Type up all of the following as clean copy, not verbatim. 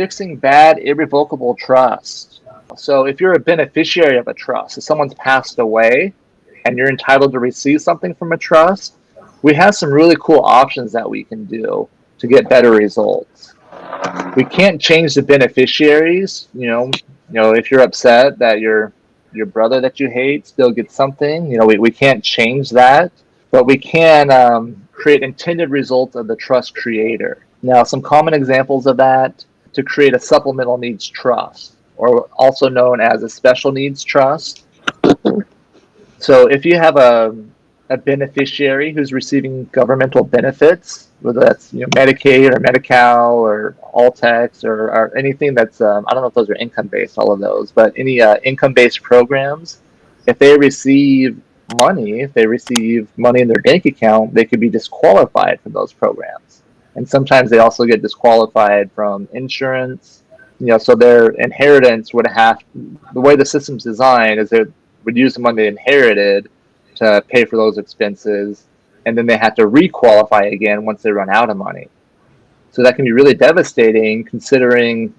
fixing bad irrevocable trust. So if you're a beneficiary of a trust, if someone's passed away and you're entitled to receive something from a trust, we have some really cool options that we can do to get better results. We can't change the beneficiaries. If you're upset that your brother that you hate still gets something, we can't change that, but we can create intended results of the trust creator. Now, some common examples of that: to create a supplemental needs trust, or also known as a special needs trust. So if you have a beneficiary who's receiving governmental benefits, whether that's Medicaid or Medi-Cal or All-Tex or anything that's, I don't know if those are income-based, all of those, but any income-based programs, if they receive money in their bank account, they could be disqualified from those programs. And sometimes they also get disqualified from insurance. So their inheritance would have, the way the system's designed is they would use the money they inherited to pay for those expenses, and then they have to re-qualify again once they run out of money. So that can be really devastating, considering,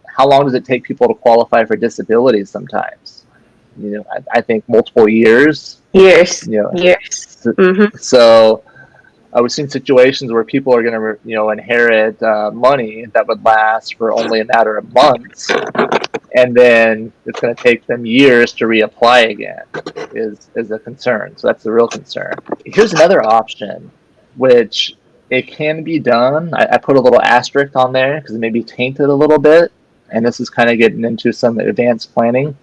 how long does it take people to qualify for disability sometimes? I think multiple years. Years. So we've seen situations where people are going to, inherit money that would last for only a matter of months, and then it's going to take them years to reapply again. Is a concern. So that's the real concern. Here's another option, which it can be done. I put a little asterisk on there because it may be tainted a little bit, and this is kind of getting into some advanced planning.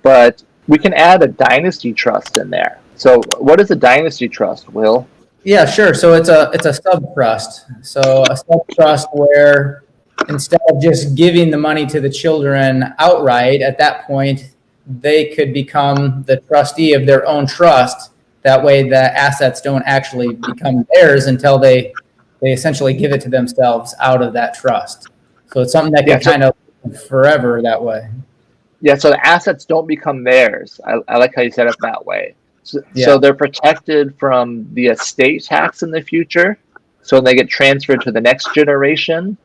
But we can add a dynasty trust in there. So what is a dynasty trust, Will? Yeah, sure. So it's a sub-trust. So a sub-trust where instead of just giving the money to the children outright, at that point, they could become the trustee of their own trust. That way the assets don't actually become theirs until they essentially give it to themselves out of that trust. So it's something that can kind of live forever that way. Yeah, so the assets don't become theirs. I like how you said it that way. So they're protected from the estate tax in the future. So when they get transferred to the next generation,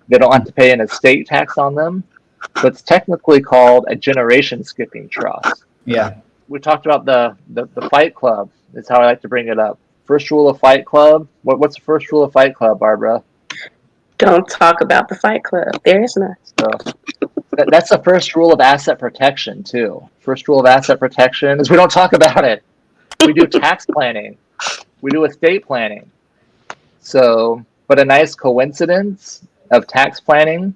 they don't have to pay an estate tax on them. So it's technically called a generation skipping trust. Yeah. We talked about the Fight Club. That's how I like to bring it up. First rule of Fight Club. What's the first rule of Fight Club, Barbara? Don't talk about the Fight Club. There is none. So that's the first rule of asset protection too. First rule of asset protection is we don't talk about it. We do tax planning. We do estate planning. So, but a nice coincidence of tax planning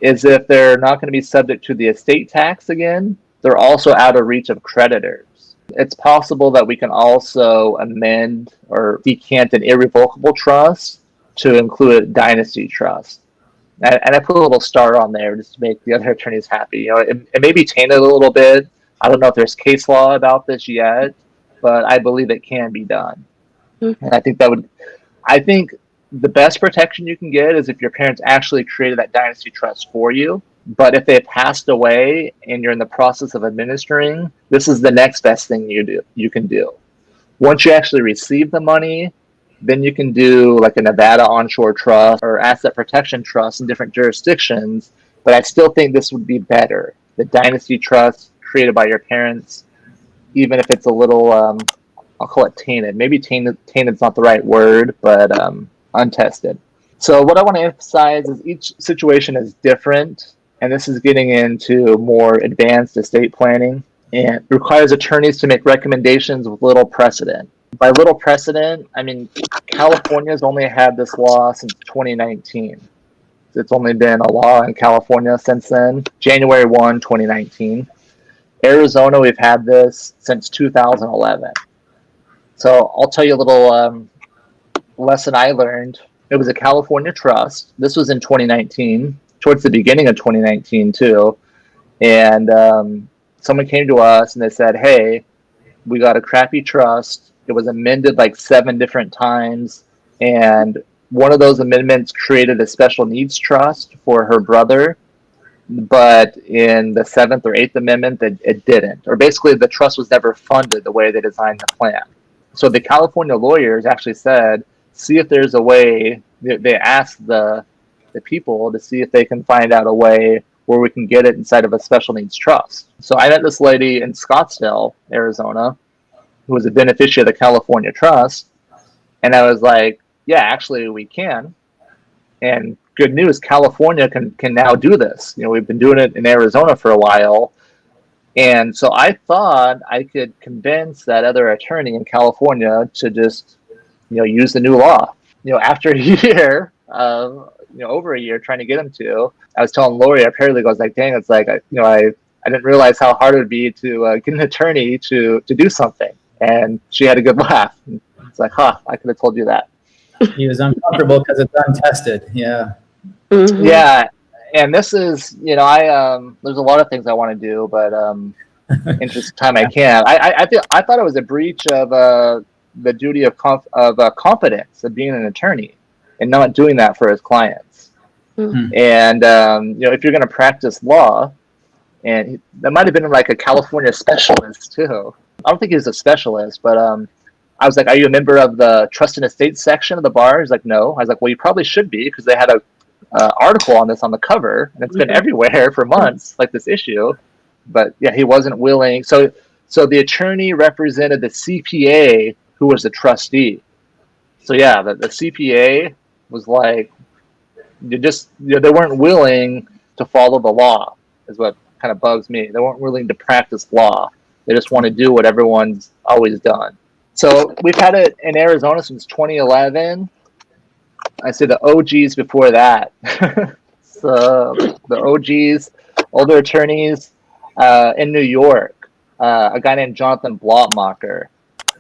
is if they're not going to be subject to the estate tax again, they're also out of reach of creditors. It's possible that we can also amend or decant an irrevocable trust to include a dynasty trust. And I put a little star on there just to make the other attorneys happy. It may be tainted a little bit. I don't know if there's case law about this yet, but I believe it can be done. Mm-hmm. And I think the best protection you can get is if your parents actually created that dynasty trust for you. But if they passed away and you're in the process of administering, this is the next best thing you can do. Once you actually receive the money, then you can do like a Nevada onshore trust or asset protection trust in different jurisdictions. But I still think this would be better. The dynasty trust created by your parents, even if it's a little, I'll call it tainted. Maybe tainted's not the right word, but untested. So what I want to emphasize is each situation is different, and this is getting into more advanced estate planning, and requires attorneys to make recommendations with little precedent. By little precedent, I mean California's only had this law since 2019. It's only been a law in California since then, January 1, 2019. Arizona, we've had this since 2011. So I'll tell you a little lesson I learned. It was a California trust. This was in 2019, towards the beginning of 2019 too. And someone came to us and they said, hey, we got a crappy trust. It was amended like 7 different times. And one of those amendments created a special needs trust for her brother. But in the 7th or 8th amendment, it didn't. Or basically the trust was never funded the way they designed the plan. So the California lawyers actually said, see if there's a way. They asked the the people to see if they can find out a way where we can get it inside of a special needs trust. So I met this lady in Scottsdale, Arizona, who was a beneficiary of the California Trust. And I was like, yeah, actually we can. And good news, California can now do this. We've been doing it in Arizona for a while. And so I thought I could convince that other attorney in California to just, use the new law. After a year, over a year trying to get him to, I was telling Lori, our paralegal, I was like, dang, it's like, I didn't realize how hard it would be to get an attorney to do something. And she had a good laugh. It's like, I could have told you that. He was uncomfortable because it's untested. Yeah. Mhm. Yeah. And this is, there's a lot of things I want to do, but interest of time I can't. I thought it was a breach of the duty of competence of being an attorney and not doing that for his clients. Mhm. And if you're going to practice law, and that might have been like a California specialist too. I don't think he was a specialist, but I was like, "Are you a member of the trust and estate section of the bar?" He's like, "No." I was like, "Well, you probably should be because they had a article on this on the cover, and it's been everywhere for months, like this issue." But yeah, he wasn't willing. So the attorney represented the CPA, who was the trustee. So yeah, the CPA was like, they weren't willing to follow the law, is what kind of bugs me. They weren't willing to practice law. They just want to do what everyone's always done. So we've had it in Arizona since 2011. I say the OGs before that. So the OGs, older attorneys in New York, a guy named Jonathan Blotmacher,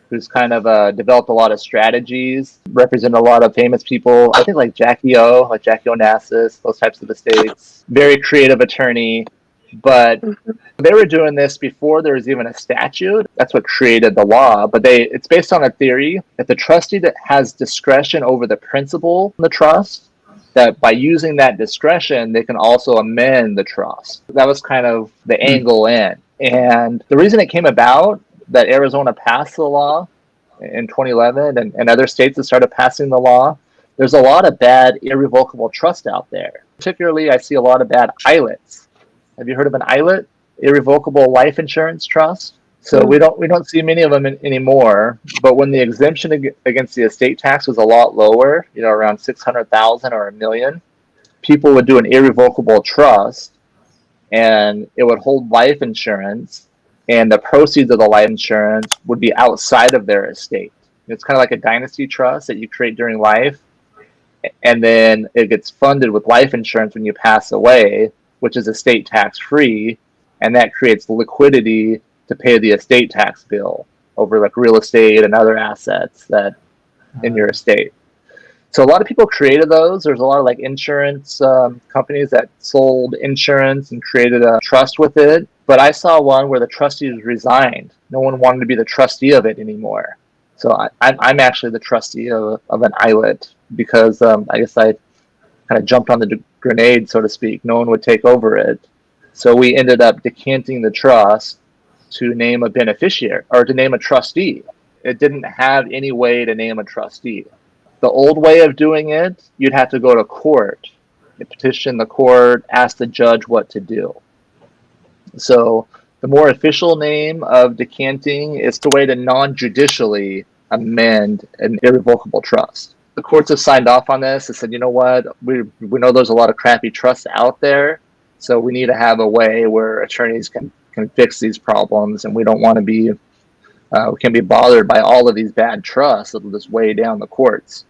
who's kind of developed a lot of strategies, represented a lot of famous people. I think like Jackie Onassis, those types of estates. Very creative attorney, but they were doing this before there was even a statute. That's what created the law. But it's based on a theory that the trustee that has discretion over the principal in the trust, that by using that discretion, they can also amend the trust. That was kind of the angle in. And the reason it came about, that Arizona passed the law in 2011 and other states that started passing the law, there's a lot of bad irrevocable trust out there. Particularly, I see a lot of bad ILITs. Have you heard of an ILIT? Irrevocable life insurance trust. So we don't see many of them anymore. But when the exemption against the estate tax was a lot lower, around 600,000 or $1 million, people would do an irrevocable trust, and it would hold life insurance, and the proceeds of the life insurance would be outside of their estate. It's kind of like a dynasty trust that you create during life, and then it gets funded with life insurance when you pass away, which is estate tax free, and that creates liquidity to pay the estate tax bill over like real estate and other assets that in your estate. So a lot of people created those. There's a lot of like insurance companies that sold insurance and created a trust with it. But I saw one where the trustees resigned. No one wanted to be the trustee of it anymore. So I'm actually the trustee of an ILIT because I guess I kind of jumped on the grenade, so to speak. No one would take over it. So we ended up decanting the trust to name a beneficiary or to name a trustee. It didn't have any way to name a trustee. The old way of doing it, you'd have to go to court, petition the court, ask the judge what to do. So the more official name of decanting is the way to non-judicially amend an irrevocable trust. The courts have signed off on this and said, you know what, we know there's a lot of crappy trusts out there, so we need to have a way where attorneys can fix these problems, and we don't want to be, we can't be bothered by all of these bad trusts that'll just weigh down the courts.